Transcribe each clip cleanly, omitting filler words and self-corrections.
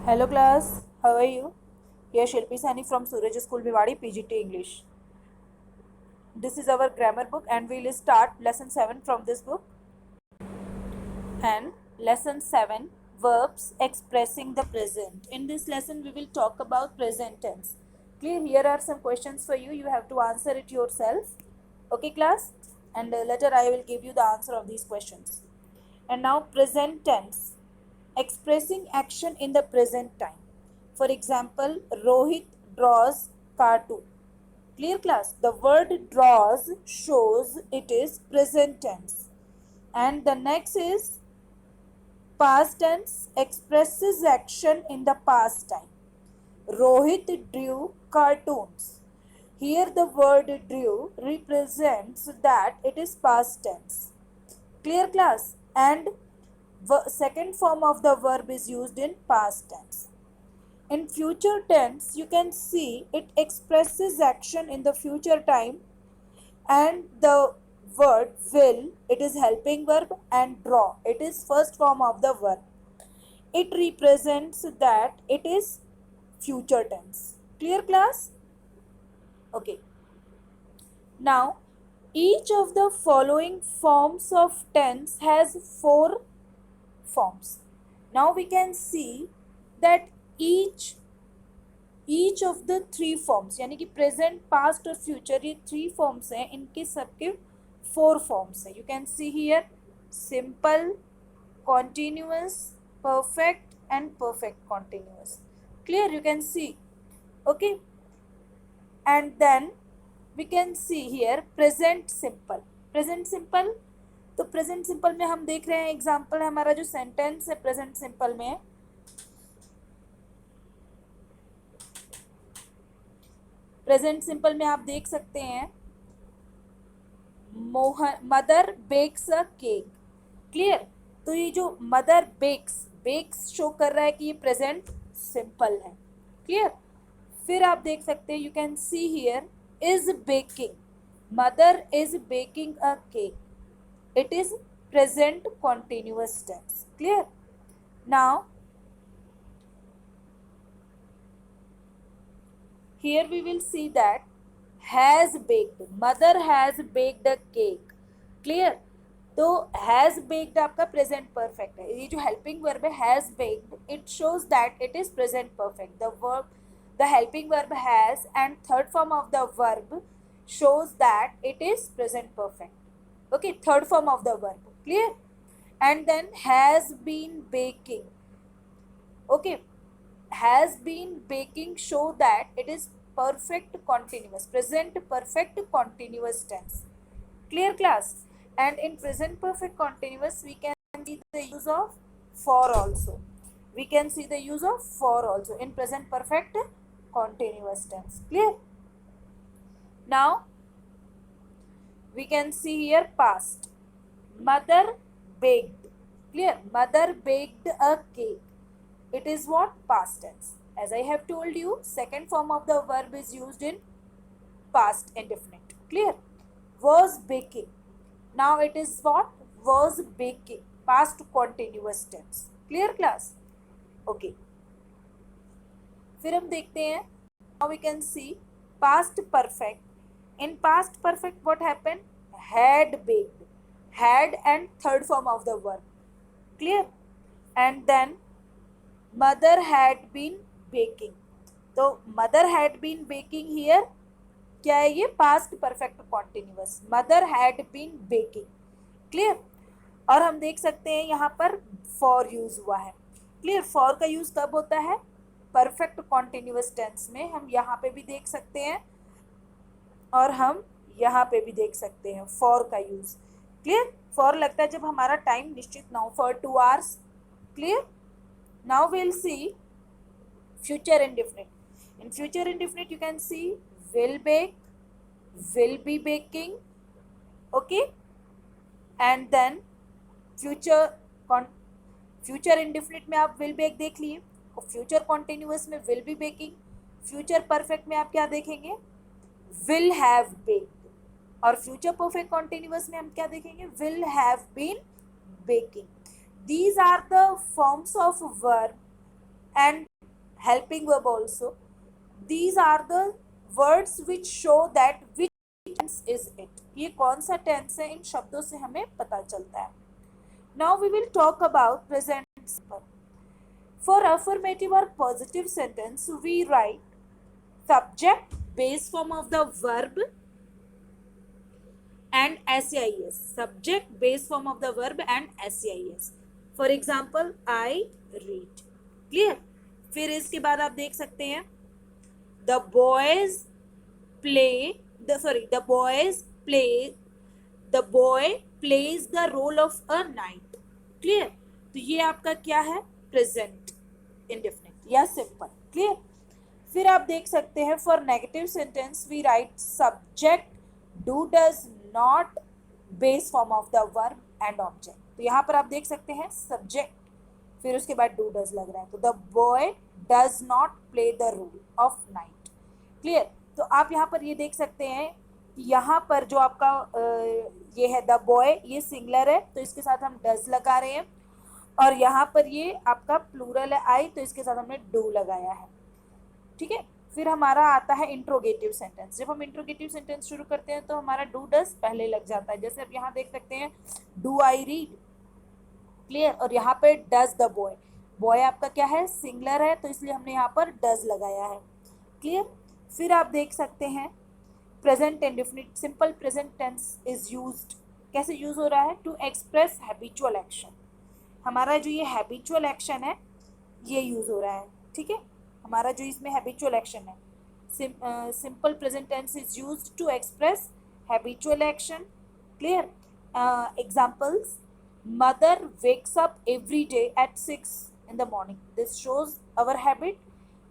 Hello class, how are you? Here Shilpi Sani from Suraj School Bhiwadi PGT English. This is our grammar book and we will start lesson 7 from this book. And lesson 7, verbs expressing the present. In this lesson we will talk about present tense. Clear? Here are some questions for you. You have to answer it yourself. Okay class? And later I will give you the answer of these questions. And now present tense. Expressing action in the present time. For example, Rohit draws cartoon. Clear class? The word draws shows it is present tense. And the next is past tense expresses action in the past time. Rohit drew cartoons. Here the word drew represents that it is past tense. Clear class? And second form of the verb is used in past tense. In future tense, you can see it expresses action in the future time, and the word will, it is helping verb, and draw, it is first form of the verb. It represents that it is future tense. Clear class? Okay. Now, each of the following forms of tense has 4 forms. Now we can see that each of the 3 forms यानी कि present past और future ये 3 forms हैं, इनके सबके 4 forms हैं. You can see here simple, continuous, perfect and perfect continuous. Clear? You can see. Okay. And then we can see here present simple. Present simple, तो present simple में हम देख रहे हैं एग्जाम्पल, हमारा जो सेंटेंस है प्रेजेंट सिंपल में, प्रेजेंट सिंपल में आप देख सकते हैं mother bakes a cake. Clear? तो ये जो मदर बेक्स शो कर रहा है कि ये प्रेजेंट सिंपल है. क्लियर? फिर आप देख सकते हैं, you can see here is baking. Mother is baking a cake. It is present continuous tense. Clear? Now, here we will see that has baked. Mother has baked a cake. Clear? तो has baked आपका present perfect है. ये जो helping verb है has baked, it shows that it is present perfect. The helping verb has and third form of the verb shows that it is present perfect. Okay, third form of the verb. Clear? And then has been baking. Okay, has been baking show that it is perfect continuous, present perfect continuous tense. Clear class? And in present perfect continuous we can see the use of for also. We can see the use of for also in present perfect continuous tense. Clear? Now we can see here past. Mother baked. Clear? Mother baked a cake. It is what? Past tense. As I have told you, second form of the verb is used in past indefinite. Clear? Was baking. Now it is what? Was baking. Past continuous tense. Clear class? Okay. फिर हम देखते हैं, now we can see past perfect. In past perfect, what happened? Had baked. Had and third form of the verb. Clear? And then mother had been baking. तो mother had been baking here क्या है? ये past perfect continuous. Mother had been baking. Clear? और हम देख सकते हैं यहाँ पर for use हुआ है. Clear? For का use कब होता है? Perfect continuous tense में. हम यहाँ पे भी देख सकते हैं और हम यहाँ पे भी देख सकते हैं फॉर का यूज. क्लियर? फॉर लगता है जब हमारा टाइम निश्चित ना हो, for 2 hours. Clear? Now will see future indefinite. In future indefinite you can see will bake, will be baking. Okay. And then future indefinite में आप विल बेक देख लिए, और फ्यूचर कॉन्टिन्यूअस में will be baking. Future perfect में आप क्या देखेंगे? will have baked. और फ्यूचर परफेक्ट कॉन्टिन्यूअस में हम क्या देखेंगे? will have been baking. These are the forms of verb and helping verb also. These are the words which show that which tense is it. ये कौन सा tense है, इन शब्दों से हमें पता चलता है. Now we will talk about present simple. For affirmative or positive sentence, we write subject, base form of the verb, and SEIS. Subject, base form of the verb and SEIS. For example, I read. Clear? फिर इसके बाद आप देख सकते हैं the boys play the boy plays the role of a knight. Clear? तो ये आपका क्या है, प्रेजेंट इंडेफिनिट या सिंपल. क्लियर? फिर आप देख सकते हैं for negative sentence we write subject, do does not, base form of the verb and object. तो यहाँ पर आप देख सकते हैं सब्जेक्ट, फिर उसके बाद डू डज लग रहा है, तो the boy does not play the role of knight. Clear? तो आप यहाँ पर ये देख सकते हैं कि यहाँ पर जो आपका ये है द बॉय, ये सिंगुलर है तो इसके साथ हम डज लगा रहे हैं, और यहाँ पर ये आपका प्लूरल है आई, तो इसके साथ हमने डू लगाया है. ठीक है? फिर हमारा आता है इंट्रोगेटिव सेंटेंस. जब हम इंट्रोगेटिव सेंटेंस शुरू करते हैं तो हमारा डू डज पहले लग जाता है. जैसे आप यहाँ देख सकते हैं डू आई रीड. क्लियर? और यहाँ पे डज द बॉय, बॉय आपका क्या है, सिंगुलर है, तो इसलिए हमने यहाँ पर डज लगाया है. क्लियर? फिर आप देख सकते हैं present indefinite simple present tense is used. कैसे यूज हो रहा है? To express habitual action. हमारा जो ये हैबिचुअल एक्शन है ये यूज हो रहा है. ठीक है? हमारा जो इसमें हैबिचुअल एक्शन है, simple present tense is used to express habitual action. Clear? Examples, mother wakes up every day at 6 in the morning. This shows our habit.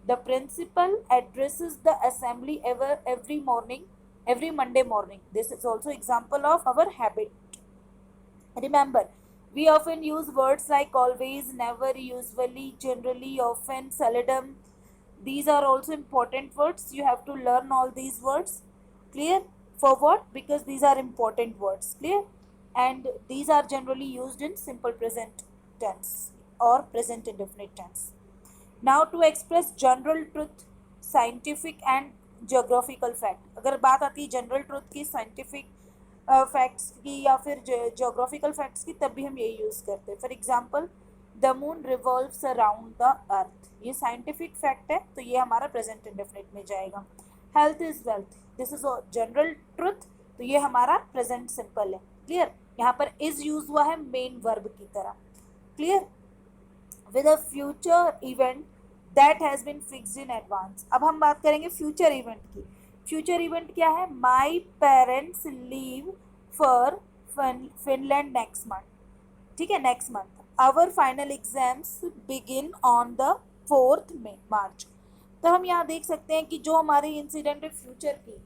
The principal addresses the assembly every morning, every Monday morning. This is also example of our habit. Remember, we often use words like always, never, usually, generally, often, seldom. These are also important words. You have to learn all these words. Clear? For what? Because these are important words. Clear? And these are generally used in simple present tense or present indefinite tense. Now to express general truth, scientific and geographical fact. अगर बात आती है general truth की, scientific facts की या फिर geographical facts की, तब भी हम ये यूज़ करते हैं. For example, the moon revolves around the earth. ये साइंटिफिक फैक्ट है तो ये हमारा प्रेजेंट इंडेफिनिट में जाएगा. Health is wealth, this is general truth, तो ये हमारा प्रेजेंट सिंपल है. क्लियर? यहाँ पर इज यूज हुआ है मेन वर्ब की तरह. Clear? With a future event that has been fixed in advance. अब हम बात करेंगे फ्यूचर इवेंट की. फ्यूचर इवेंट क्या है? My parents leave for Finland next month. ठीक है? Next month. Our final exams begin on the 4th March. तो हम यहाँ देख सकते हैं कि जो हमारी इंसिडेंट है फ्यूचर की